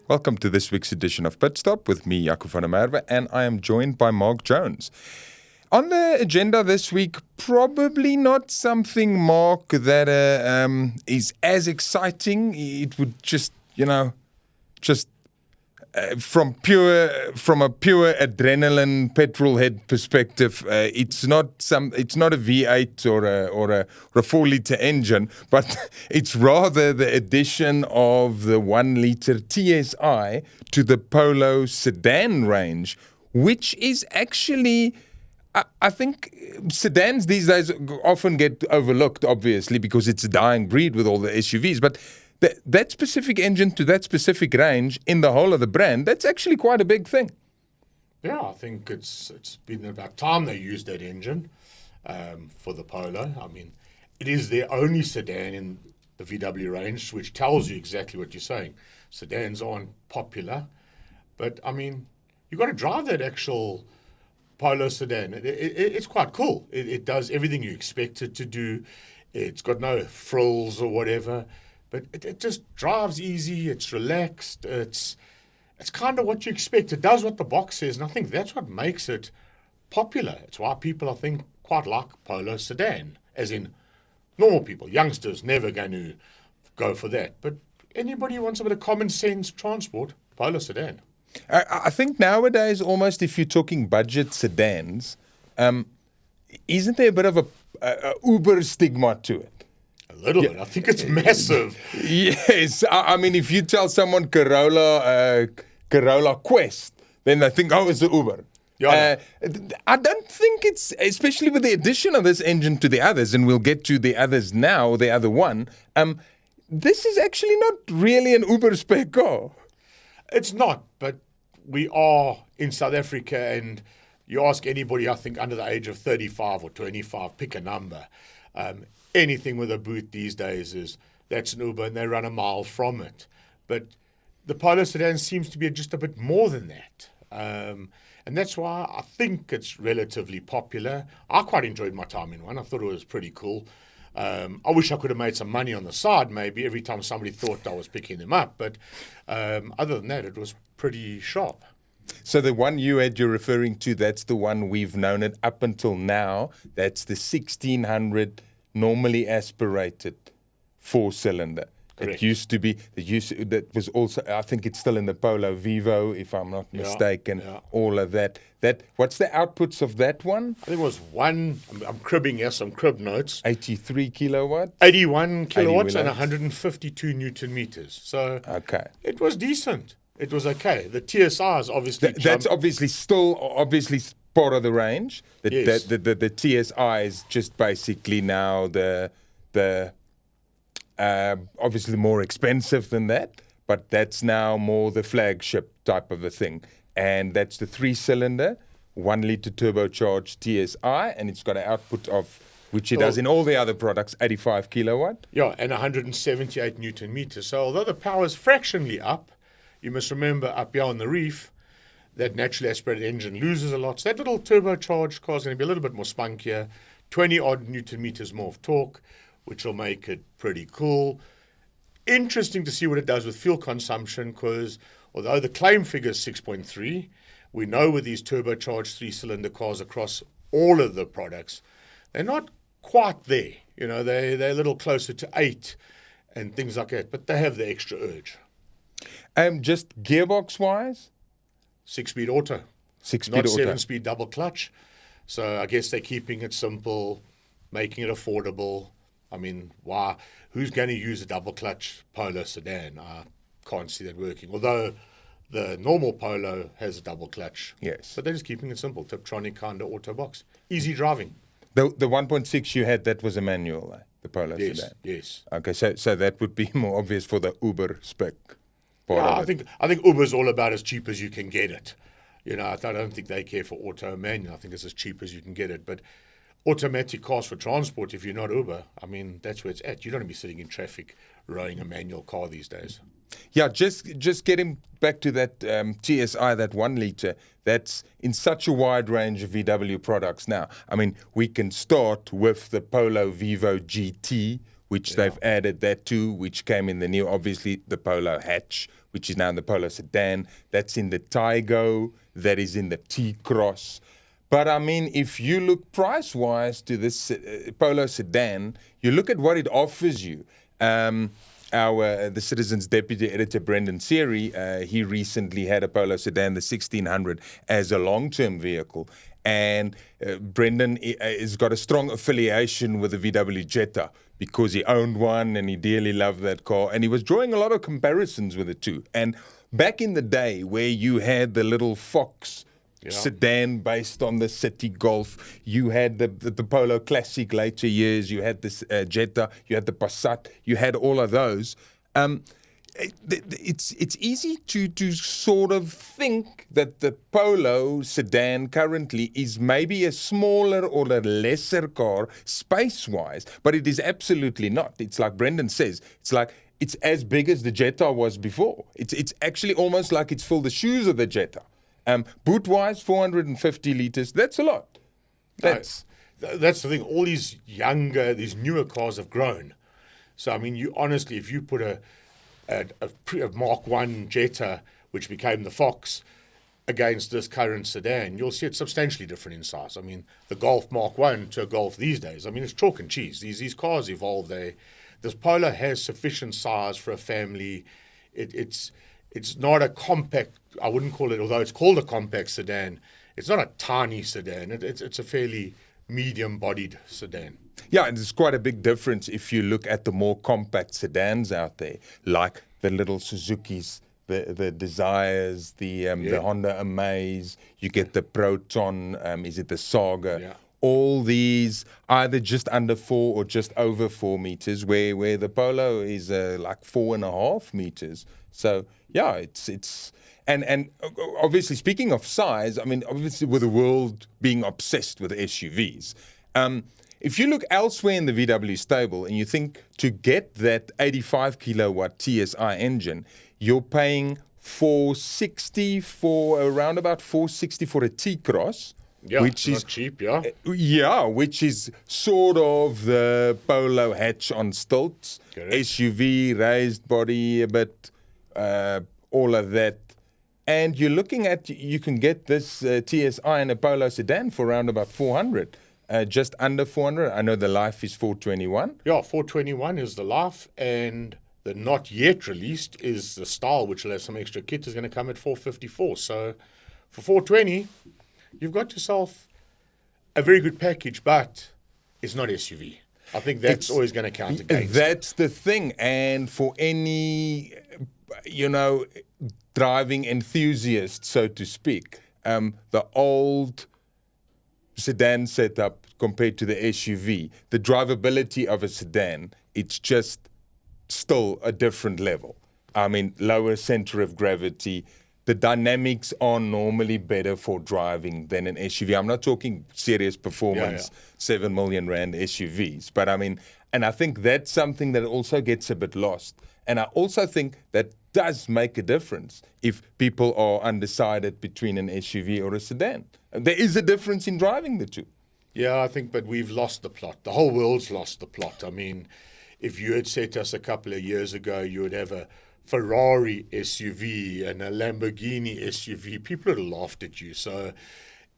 Welcome to this week's edition of Pitstop with me, Jaco van der Merwe, and I am joined by Mark Jones. On the agenda this week, probably not something, Mark, that is as exciting. It would just from a pure adrenaline petrol head perspective, it's not a V8 or a 4-liter engine, but it's rather the addition of the 1-liter TSI to the Polo Sedan range, which is actually, I think sedans these days often get overlooked, obviously, because it's a dying breed with all the SUVs, but that specific engine to that specific range in the whole of the brand, that's actually quite a big thing. Yeah, I think it's been about time they used that engine for the Polo. I mean, it is their only sedan in the VW range, which tells you exactly what you're saying. Sedans aren't popular, but I mean, you've got to drive that actual Polo sedan. It's quite cool. It does everything you expect it to do. It's got no frills or whatever. But it just drives easy, it's relaxed, it's kind of what you expect. It does what the box says, and I think that's what makes it popular. It's why people, I think, quite like Polo Sedan, as in normal people. Youngsters never going to go for that. But anybody who wants a bit of common sense transport, Polo Sedan. I think nowadays, almost if you're talking budget sedans, isn't there a bit of a Uber stigma to it? A little bit. I think it's massive. Yes. I mean, if you tell someone Corolla Quest, then they think, oh, it's the Uber. Yeah. I don't think it's, especially with the addition of this engine to the others, and we'll get to the others now, the other one, this is actually not really an Uber spec car. It's not, but we are in South Africa, and you ask anybody, I think, under the age of 35 or 25, pick a number. Anything with a boot these days that's an Uber, and they run a mile from it. But the Polo Sedan seems to be just a bit more than that. And that's why I think it's relatively popular. I quite enjoyed my time in one. I thought it was pretty cool. I wish I could have made some money on the side, maybe, every time somebody thought I was picking them up. But other than that, it was pretty sharp. So the one you're referring to, that's the one we've known it up until now. That's the 1600 normally aspirated 4-cylinder. Correct. It used to be, that was also, I think it's still in the Polo Vivo, if I'm not mistaken, all of that. What's the outputs of that one? I think it was I'm cribbing here, some crib notes. 83 kilowatt? 81 kilowatts and 152 Newton meters. So okay. It was decent. It was okay. The TSI is obviously that's obviously part of the range. Yes. The TSI is just basically now the obviously more expensive than that, but that's now more the flagship type of a thing. And that's the 3-cylinder, 1-liter turbocharged TSI, and it's got an output of, which it does in all the other products, 85 kilowatt. Yeah, and 178 Newton meters. So although the power is fractionally up, you must remember up here on the reef, that naturally aspirated engine loses a lot. So that little turbocharged car is going to be a little bit more spunkier, 20-odd Newton meters more of torque, which will make it pretty cool. Interesting to see what it does with fuel consumption, because although the claim figure is 6.3, we know with these turbocharged 3-cylinder cars across all of the products, they're not quite there. You know, they're a little closer to 8 and things like that, but they have the extra urge. Just gearbox-wise? 6-speed auto. 6-speed not auto. 7-speed double clutch. So I guess they're keeping it simple, making it affordable. I mean, why? Who's going to use a double clutch Polo Sedan? I can't see that working. Although the normal Polo has a double clutch. Yes. But they're just keeping it simple. Tiptronic kind of auto box. Easy driving. The 1.6 you had, that was a manual, the Polo Sedan? Yes. Okay, so that would be more obvious for the Uber spec. I think Uber's all about as cheap as you can get it. You know, I don't think they care for auto manual. I think it's as cheap as you can get it. But automatic cars for transport, if you're not Uber, I mean, that's where it's at. You don't want to be sitting in traffic rowing a manual car these days. Yeah, just getting back to that TSI, that 1-liter, that's in such a wide range of VW products now. I mean, we can start with the Polo Vivo GT which they've added that to, which came in the new, obviously, the Polo hatch, which is now in the Polo Sedan. That's in the Tygo. That is in the T-Cross. But, I mean, if you look price-wise to this Polo Sedan, you look at what it offers you. The Citizen's deputy editor, Brendan Seary, he recently had a Polo Sedan, the 1600, as a long-term vehicle. And Brendan has got a strong affiliation with the VW Jetta because he owned one and he dearly loved that car. And he was drawing a lot of comparisons with the two. And back in the day where you had the little Fox sedan based on the City Golf, you had the Polo Classic later years, you had this Jetta, you had the Passat, you had all of those. It's easy to sort of think that the Polo sedan currently is maybe a smaller or a lesser car space-wise, but it is absolutely not. It's like Brendan says, it's as big as the Jetta was before. It's actually almost like it's filled the shoes of the Jetta. Boot-wise, 450 litres, that's a lot. That's the thing. All these newer cars have grown. So, I mean, you honestly, if you put a Mark I Jetta, which became the Fox, against this current sedan, you'll see it's substantially different in size. I mean, the Golf Mark I to a Golf these days, I mean, it's chalk and cheese. These cars evolve. This Polo has sufficient size for a family. It's not a compact, I wouldn't call it, although it's called a compact sedan, it's not a tiny sedan. It's a fairly medium-bodied sedan. Yeah, and there's quite a big difference if you look at the more compact sedans out there, like the little Suzukis, the Desires, the Honda Amaze, you get the Proton, is it the Saga? Yeah. All these either just under 4 or just over 4 meters, where the Polo is like 4.5 meters. So yeah, it's and obviously speaking of size, I mean obviously with the world being obsessed with SUVs, if you look elsewhere in the VW stable and you think to get that 85 kilowatt TSI engine, you're paying $460 for around about $460 for a T-Cross. Yeah, which not is cheap, yeah. Yeah, which is sort of the Polo hatch on stilts. Correct. SUV, raised body, a bit, all of that. And you're looking at, you can get this TSI in a Polo sedan for around about 400, just under 400. I know the Life is 421. Yeah, 421 is the Life, and the not yet released is the Style, which will have some extra kit, is going to come at 454. So for 420, you've got yourself a very good package, but it's not SUV. I think that's always going to count against. That's the thing. And for any, driving enthusiast, so to speak, the old sedan setup compared to the SUV, the drivability of a sedan, it's just still a different level. I mean, lower center of gravity. The dynamics are normally better for driving than an SUV. I'm not talking serious performance, 7 million rand SUVs. But I mean, and I think that's something that also gets a bit lost. And I also think that does make a difference if people are undecided between an SUV or a sedan. There is a difference in driving the two. Yeah, I think, but we've lost the plot. The whole world's lost the plot. I mean, if you had said to us a couple of years ago, you would have a Ferrari SUV and a Lamborghini SUV, people would have laughed at you. So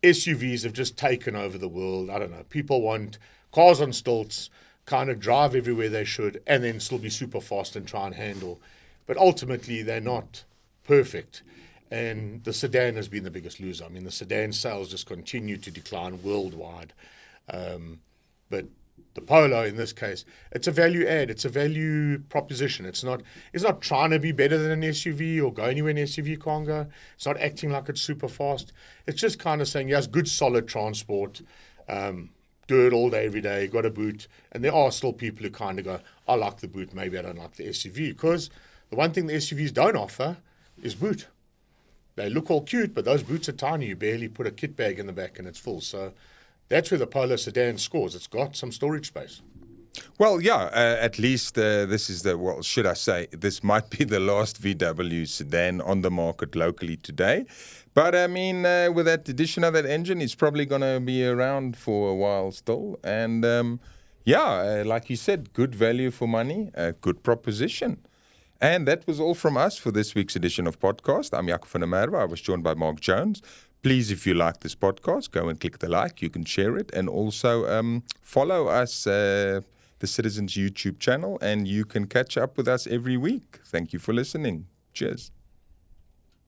SUVs have just taken over the world. I don't know. People want cars on stilts, kind of drive everywhere they should, and then still be super fast and try and handle. But ultimately, they're not perfect. And the sedan has been the biggest loser. I mean, the sedan sales just continue to decline worldwide. But the Polo, in this case, it's a value add. It's a value proposition. It's not trying to be better than an SUV or go anywhere an SUV can't go. It's not acting like it's super fast. It's just kind of saying, yes, good, solid transport. Do it all day, every day, got a boot. And there are still people who kind of go, I like the boot, maybe I don't like the SUV. Because the one thing the SUVs don't offer is boot. They look all cute, but those boots are tiny. You barely put a kit bag in the back and it's full. So that's where the Polo sedan scores. It's got some storage space. Well, yeah, at least this is should I say, this might be the last VW sedan on the market locally today. But I mean, with that addition of that engine, it's probably going to be around for a while still. And Yeah, like you said, good value for money, good proposition. And that was all from us for this week's edition of podcast. I'm Jaco van der Merwe. I was joined by Mark Jones. Please, if you like this podcast, go and click the like. You can share it. And also follow us, the Citizens YouTube channel, and you can catch up with us every week. Thank you for listening. Cheers.